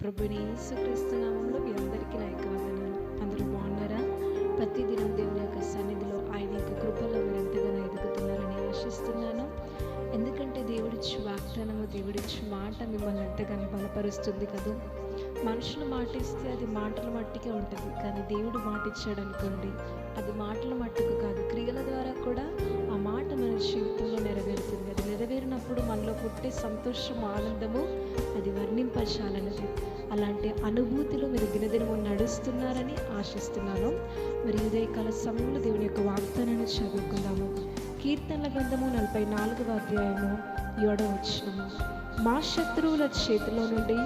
ప్రభుని యేసుక్రీస్తు నామములో మీ అందరికీ నా యొక్క వందనాలు. అందరూ బాగున్నారా? ప్రతిదినం దేవుని యొక్క సన్నిధిలో ఆయన యొక్క కృపలో మీరు ఎంతగానో ఎదుగుతున్నారని ఆశిస్తున్నాను. ఎందుకంటే దేవుడిచ్చి వాగ్దానము, దేవుడిచ్చి మాట మిమ్మల్ని ఎంతగానో బలపరుస్తుంది కదా. మనుషులు మాటిస్తే అది మాటల మట్టికే ఉంటుంది, కానీ దేవుడు మాట ఇచ్చాడు అనుకోండి, అది మాటల మట్టుకు కాదు, క్రియల ద్వారా కూడా ఆ మాట మన జీవితంలో నెరవేరుతుంది. అది నెరవేరినప్పుడు మనలో పుట్టే సంతోషం, ఆనందము అది వర్ణింపచాలన్నది. అలాంటి అనుభూతిలో మీరు దినదినము నడుస్తున్నారని ఆశిస్తున్నాను. మరి ఉదయకాల సమయంలో దేవుని యొక్క వాగ్దానాన్ని చదువుకుందాము. కీర్తనల గ్రంథము 44వ అధ్యాయము 7వ వచనము. మా శత్రువుల చేతిలో నుండి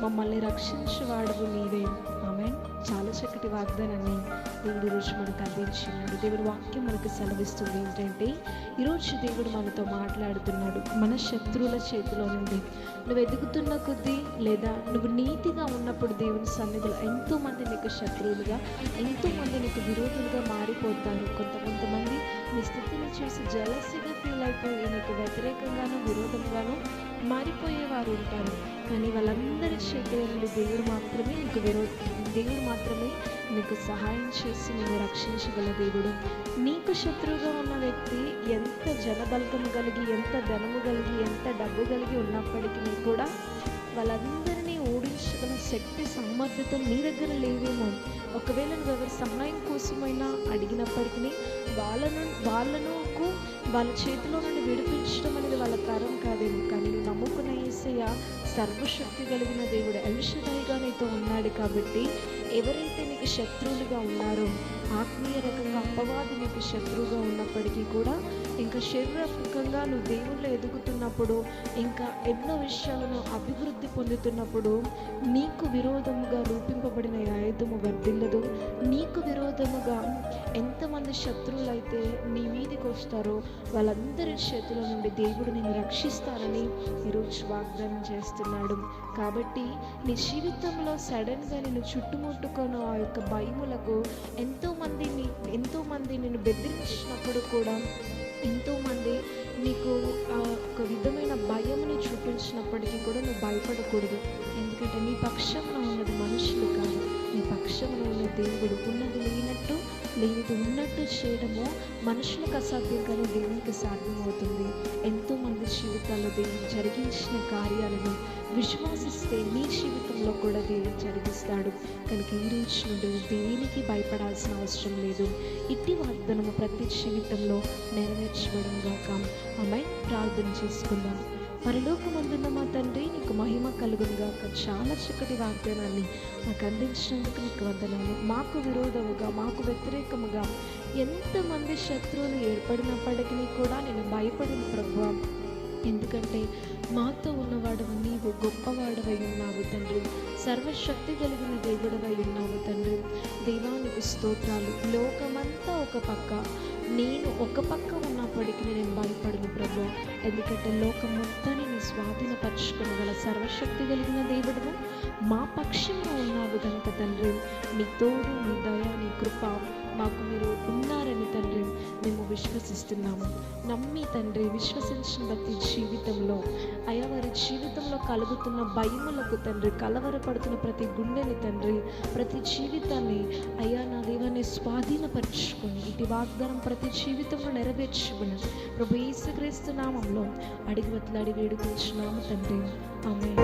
మమ్మల్ని రక్షించువాడవు నీవే. ఆమేన్. చాలా చక్కటి వాగ్దానాన్ని దేవుడు ఈరోజు మనకు అందించినాడు. దేవుడి వాక్యం మనకు సెలవిస్తుంది ఏంటంటే, ఈరోజు దేవుడు మనతో మాట్లాడుతున్నాడు. మన శత్రువుల చేతిలో నుండి నువ్వు ఎదుగుతున్న కొద్దీ, లేదా నువ్వు నీతిగా ఉన్నప్పుడు దేవుని సన్నిధిలో ఎంతోమంది నీకు శత్రువులుగా, ఎంతోమంది నీకు విరోధులుగా మారిపోతారు. కొంతమంది నీ స్థితిని చూసి జలసిగా ఫీల్ అయిపోయి నీకు వ్యతిరేకంగాను విరోధంగాను మారిపోయేవారు ఉంటారు. కానీ వాళ్ళందరి చేతిలో నుండి దేవుడు మాత్రమే నీకు సహాయం చేసి నిన్ను రక్షించగల దేవుడు. నీకు శత్రువుగా ఉన్న వ్యక్తి ఎంత జనబలము కలిగి, ఎంత ధనము కలిగి, ఎంత డబ్బు కలిగి ఉన్నప్పటికీ కూడా వాళ్ళందరినీ ఓడించగల శక్తి, సామర్థ్యత నీ దగ్గర లేవేమో. ఒకవేళ నువ్వు ఎవరి సహాయం కోసమైనా అడిగినప్పటికీ వాళ్ళ చేతిలో నుండి విడిపించడం అనేది వాళ్ళ తరం కాదేమో. కానీ నువ్వు నమ్ముకున్న యేసయ్య సర్వశక్తి కలిగిన దేవుడు, ఎల్షదాయిగా నీతో ఉన్నాడు. కాబట్టి ఎవరైతే నీకు శత్రువులుగా ఉన్నారో, ఆత్మీయ రకంగా అపవాది నీకు శత్రువుగా ఉన్నప్పటికీ కూడా, ఇంకా శరీరకంగా నువ్వు దేవుళ్ళు ఎదుగుతున్నప్పుడు, ఇంకా ఎన్నో విషయాలను అభివృద్ధి పొందుతున్నప్పుడు, నీకు విరోధముగా రూపింపబడిన ఆయుధము వర్ధిల్లదు. నీకు విరోధముగా ఎంతమంది శత్రువులైతే నీ మీదికి వస్తారో వాళ్ళందరి చేతుల నుండి దేవుడు నిన్ను రక్షిస్తారని ఈరోజు వాగ్దానం చేస్తున్నాడు. కాబట్టి నీ జీవితంలో సడన్గా నిన్ను చుట్టుముట్టుకున్న ఆ యొక్క భయములకు ఎంతోమంది నిన్ను బెదిరించినప్పుడు కూడా, ఎంతోమంది నీకు ఒక విధమైన భయముని చూపించినప్పటికీ కూడా నువ్వు భయపడకూడదు. ఎందుకంటే నీ పక్షంలో ఉన్నది మనుషులు కాదు, నీ పక్షంలో ఉన్న దేవుడు. ఉన్నది లేనట్టు, లేనిది ఉన్నట్టు చేయడము మనుషులకు అసాధ్యం, కానీ దేవునికి సాధ్యమవుతుంది. ఎంతోమంది జీవితాల్లో దేవుడు జరిగించిన కార్యాలను విశ్వాసిస్తే నీ జీవితంలో కూడా దేవుడు జరిగిస్తాడు. కనుక ఈ రోజు నుండి దేనికి భయపడాల్సిన అవసరం లేదు. ఇట్టి వాగ్దానము ప్రతి జీవితంలో నెరవేర్చబడం గాక. ఆమేన్. ప్రార్థన చేసుకుందాం. పరలోకమందున్న మా తండ్రి, నీకు మహిమ కలుగును గాక. చాలా చక్కటి వాగ్దానాన్ని నాకు అందించినందుకు నీకు వందనాలు. మాకు విరోధముగా, మాకు వ్యతిరేకముగా ఎంతమంది శత్రువులు ఏర్పడినప్పటికీ కూడా నేను భయపడిన ప్రభువా. ఎందుకంటే మాతో ఉన్నవాడవు నీవు, గొప్పవాడవై ఉన్నావు తండ్రి, సర్వశక్తి కలిగిన దేవుడవై ఉన్నావు తండ్రి. దేవానికి స్తోత్రాలు. లోకమంతా ఒక పక్క, నేను ఒక పక్క ఉన్నప్పటికీ నేను భయపడను ప్రభు. ఎందుకంటే లోకం మొత్తాన్ని నీ స్వాధీనపరచుకునగల సర్వశక్తి కలిగిన దేవుడు మా పక్షంలో ఉన్నావు కనుక తండ్రి, నీ తోడు, నీ దయ, నీ కృప మాకు మీరు ఉన్నారని తండ్రి మేము విశ్వసిస్తున్నాము. నమ్మి తండ్రి, విశ్వసించిన ప్రతి జీవితంలో అయా, వారి జీవితంలో కలుగుతున్న భయములకు తండ్రి, కలవరపడుతున్న ప్రతి గుండెని తండ్రి, ప్రతి జీవితాన్ని అయ్యా నా దేవాన్ని స్వాధీనపరచుకొని ఇటు వాగ్దానం ప్రతి జీవితంలో నెరవేర్చుకుని ప్రభు యేసుక్రీస్తు నామములో అడిగి వేడుకుంటున్నాము తండ్రి. ఆమేన్.